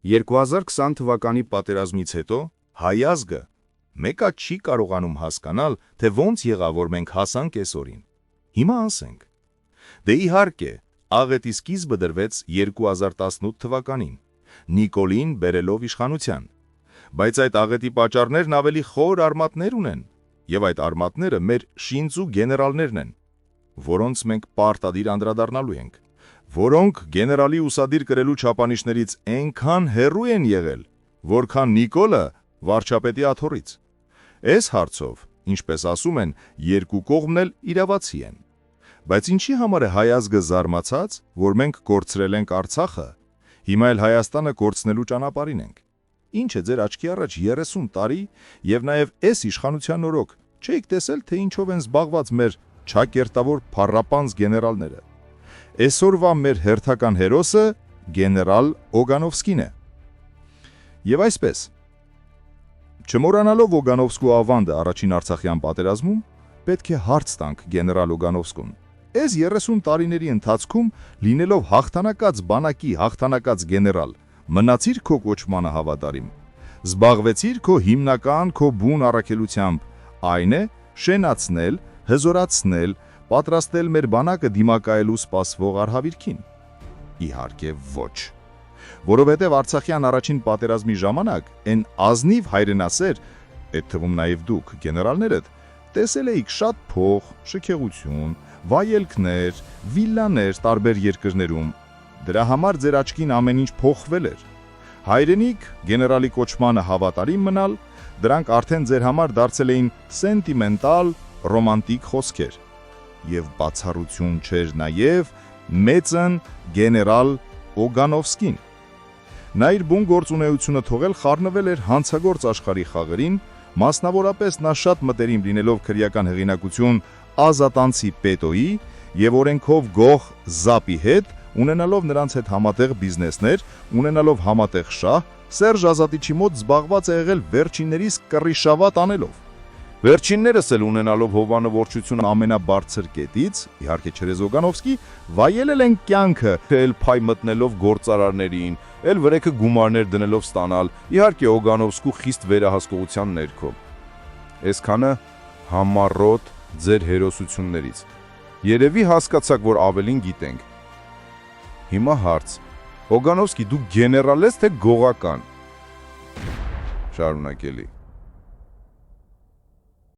2020 թվականի պատերազմից հետո հայ ազգը մեկը չի կարողանում հասկանալ, թե ոնց եղավ, որ մենք հասանք այսօրին։ Հիմա ասենք։ Դե իհարկե, աղետի սկիզբը դրվեց 2018 թվականին, Նիկոլին բերելով իշխանության, բայց այդ աղետի պատճառներն ավելի խոր արմատներ ունեն, եւ այդ արմատները մեր շինծու գեներալներն են, որոնց մենք պարտադիր անդրադառնալու ենք, որոնք գեներալի ուսադիր կրելու չափանիշներից այնքան հեռու են եղել, որքան Նիկոլը վարչապետի աթոռից։ Այս հարցով, ինչպես ասում են, երկու կողմն էլ իրավացի են։ Բայց ինչի համար է հայ ազգը զարմացած, որ մենք կորցրել ենք Արցախը, հիմա էլ Հայաստանը կորցնելու ճանապարհին ենք։ Ինչ է ձեր աչքի առաջ 30 տարի եւ նաեւ այս իշխանության օրոք չէիք տեսել, թե ինչով են զբաղված մեր չակերտավոր փառապանծ գեներալները։ Այսօրվա մեր հերթական հերոսը գեներալ Օգանովսկին է։ Եվ այսպես, չմոռանալով Օգանովսկու ավանդը առաջին Արցախյան պատերազմում, պետք է հարց տանք գեներալ Օգանովսկուն։ Այս 30 տարիների ընթացքում, լինելով հաղթանակած բանակի հաղթանակած գեներալ, մնացիր քո կոչմանը հավատարիմ, զբաղվեցիր քո հիմնական քո բուն առաքելությամբ, այն է շենացնել, հզորացնել, պատրաստել մեր բանակը դիմակայելու սպասվող արհավիրքին։ Իհարկե ոչ։ Որովհետև Արցախյան առաջին պատերազմի ժամանակ այն ազնիվ հայրենասեր, այդ թվում նաև դուք, գեներալներդ, տեսել էիք շատ փող, շքեղություն, վայելքներ, վիլլաներ տարբեր երկրներում։ Դրա համար ձեր աչքին ամեն ինչ փոխվել էր։ Հայրենիք, գեներալի կոչմանը հավատարիմ մնալ, դրանք արդեն ձեր համար դարձել էին սենտիմենտալ, ռոմանտիկ խոսքեր։ Եվ բացառություն չէր նաև մեծն գեներալ Օգանովսկին։ Նա իր բուն գործունեությունը թողել խառնվել էր հանցագործ աշխարհի խաղերին, մասնավորապես նա շատ մտերիմ լինելով քրեական հեղինակություն ազատանցի պետոյի եւ օրենքով գող ԶԱՊ-ի հետ, ունենալով նրանց հետ համատեղ բիզնեսներ, ունենալով համատեղ շահ, Սերժ Ազատիչի մոտ զբաղված է եղել վերջիններիս կռիշավատ անելով։ Վերջիններս էլ ունենալով հովանավորչությունը ամենաբարձր կետից, իհարկե չերեզ Օգանովսկի, վայելել են կյանքը, էլ փայ մտնելով գործարարներին, էլ վրեքը գումարներ դնելով ստանալ, իհարկե Օգանովսկու խիստ վերահսկողության ներքո։ Այսքանը համառոտ ձեր հերոսություններից։ Երևի հասկացաք, որ ավելին գիտենք։ Հիմա հարց. Օգանովսկի, դու գեներալ ես թե գողական։ Շարունակելի։